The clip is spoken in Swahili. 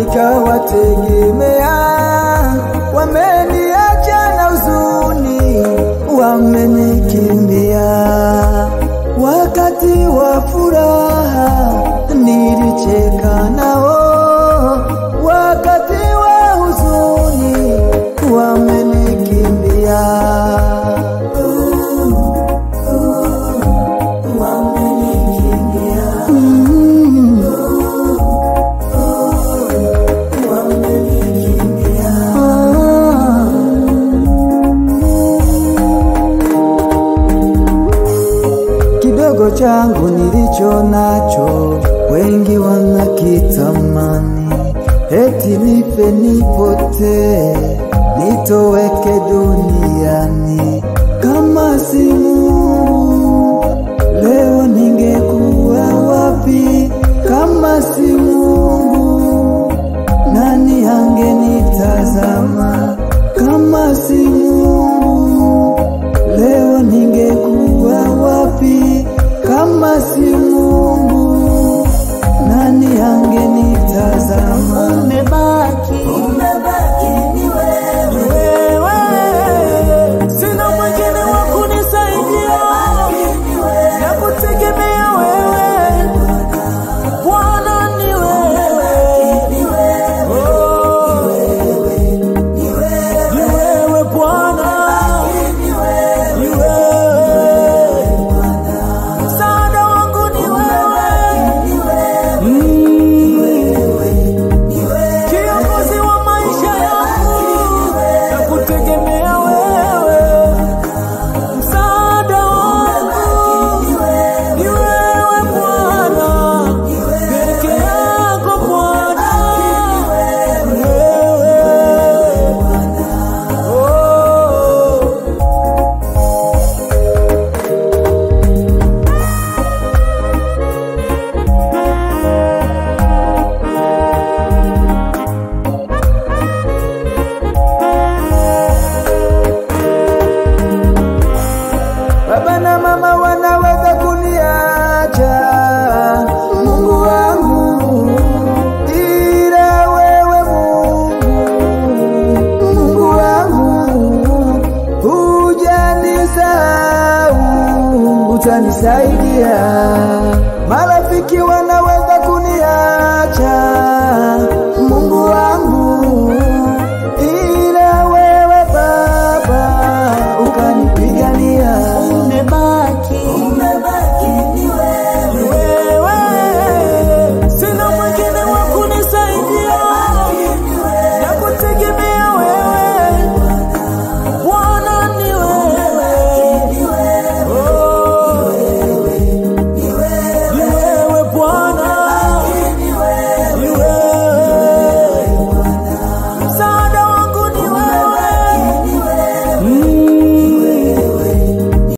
nikawategemea, wameniacha na huzuni, wamenikimbia. Wakati wa furaha nilicheka nao, wakati wa huzuni wamenikimbia. Kidogo changu nilicho nacho wengi wanakitamani, eti nife nipote, nitoweke duniani. Kama si Mungu leo ningekuwa wapi? Kama si Mungu nani angenitazama? Kama si Mungu leo ningekuwa wapi? Kama si Mungu nani angenitazama? Umebaki ni wewe, sina mwingine wa kunisaidia, na kutegemea wewe Bwana, ni wewe, ni wewe Bwana, ni wewe msaada wangu, ni wewe kiongozi wa maisha yangu, na kutegemea wewe msaada wangu, ni wewe Bwana, peke yako Bwana, ni wewe. Baba na mama wanaweza kuniacha, Mungu wangu, ila wewe Mungu wangu, hujanisahau, utanisaidia. Marafiki